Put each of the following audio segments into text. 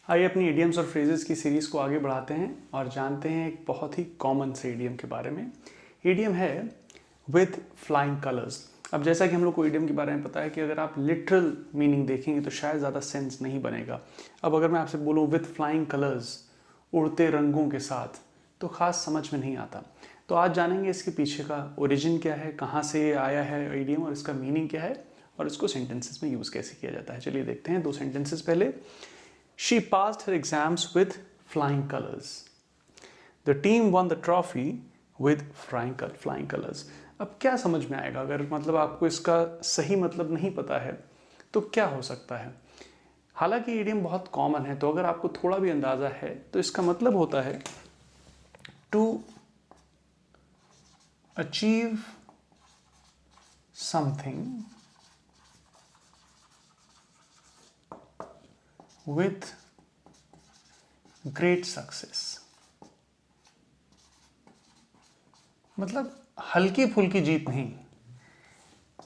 आइए अपनी इडियम्स और फ्रेजेस की सीरीज़ को आगे बढ़ाते हैं और जानते हैं एक बहुत ही कॉमन से इडियम के बारे में। इडियम है विथ फ्लाइंग कलर्स। अब जैसा कि हम लोग को इडियम के बारे में पता है कि अगर आप लिटरल मीनिंग देखेंगे तो शायद ज़्यादा सेंस नहीं बनेगा। अब अगर मैं आपसे बोलूँ विथ फ्लाइंग कलर्स, उड़ते रंगों के साथ, तो ख़ास समझ में नहीं आता। तो आज जानेंगे इसके पीछे का ओरिजिन क्या है, कहाँ से ये आया है इडियम और इसका मीनिंग क्या है और इसको सेंटेंसेस में यूज़ कैसे किया जाता है। चलिए देखते हैं दो सेंटेंसेस पहले। She passed her exams with flying colors. The team won the trophy with flying colors. अब क्या समझ में आएगा अगर मतलब आपको इसका सही मतलब नहीं पता है तो क्या हो सकता है। हालांकि इडियम बहुत कॉमन है, तो अगर आपको थोड़ा भी अंदाज़ा है तो इसका मतलब होता है to achieve something with great success. मतलब हल्की फुल्की जीत नहीं।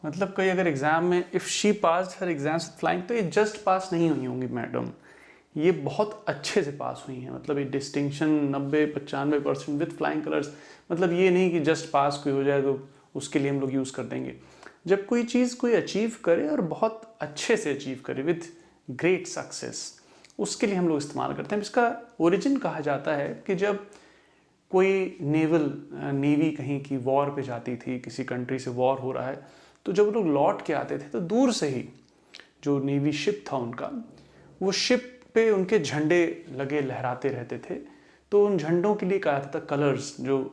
मतलब कोई अगर एग्जाम में if she pass her exams flying, तो ये जस्ट पास नहीं हुई होंगी मैडम, ये बहुत अच्छे से पास हुई हैं। मतलब ये डिस्टिंक्शन 90-95% विथ फ्लाइंग कलर्स। मतलब ये नहीं कि जस्ट पास कोई हो जाए तो उसके लिए हम लोग यूज़ कर देंगे। जब कोई चीज़ कोई अचीव करे और बहुत अच्छे से अचीव करे विथ ग्रेट सक्सेस, उसके लिए हम लोग इस्तेमाल करते हैं। इसका ओरिजिन कहा जाता है कि जब कोई नेवी कहीं की वॉर पे जाती थी, किसी कंट्री से वॉर हो रहा है, तो जब लोग लौट के आते थे तो दूर से ही जो नेवी शिप था उनका, वो शिप पे उनके झंडे लगे लहराते रहते थे। तो उन झंडों के लिए कहा जाता था कलर्स, जो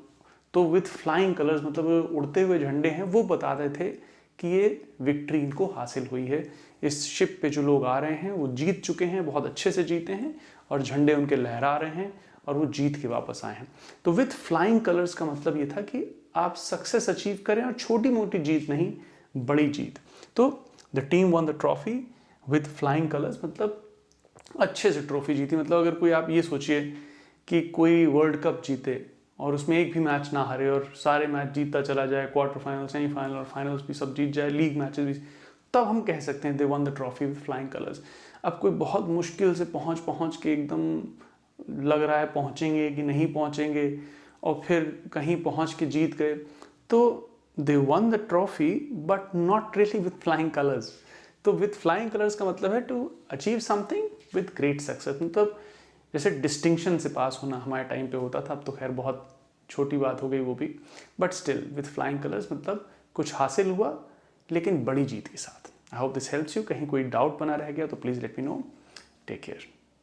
तो विथ फ्लाइंग कलर्स मतलब उड़ते हुए झंडे हैं, वो बताते थे कि ये विक्ट्री इनको हासिल हुई है। इस शिप पे जो लोग आ रहे हैं वो जीत चुके हैं, बहुत अच्छे से जीते हैं और झंडे उनके लहरा रहे हैं और वो जीत के वापस आए हैं। तो विथ फ्लाइंग कलर्स का मतलब ये था कि आप सक्सेस अचीव करें और छोटी मोटी जीत नहीं, बड़ी जीत। तो the team one the trophy with flying colours मतलब अच्छे से ट्रॉफी जीती। मतलब अगर कोई आप ये सोचिए कि कोई वर्ल्ड कप जीते और उसमें एक भी मैच ना हारे और सारे मैच जीतता चला जाए, क्वार्टर फाइनल, सेमीफाइनल और फाइनल्स भी सब जीत जाए, लीग मैचेस भी, तब हम कह सकते हैं they won the trophy with flying colours. अब कोई बहुत मुश्किल से पहुंच के एकदम लग रहा है पहुंचेंगे कि नहीं पहुंचेंगे और फिर कहीं पहुंच के जीत गए, तो they won the trophy but not really with flying colours. तो विथ फ्लाइंग कलर्स का मतलब है to achieve something with great success. मतलब जैसे डिस्टिंक्शन से पास होना हमारे टाइम पे होता था, अब तो खैर बहुत छोटी बात हो गई वो भी, but still with flying colours मतलब कुछ हासिल हुआ लेकिन बड़ी जीत के साथ। I hope this helps you. कहीं कोई डाउट बना रह गया तो please let me know. Take care.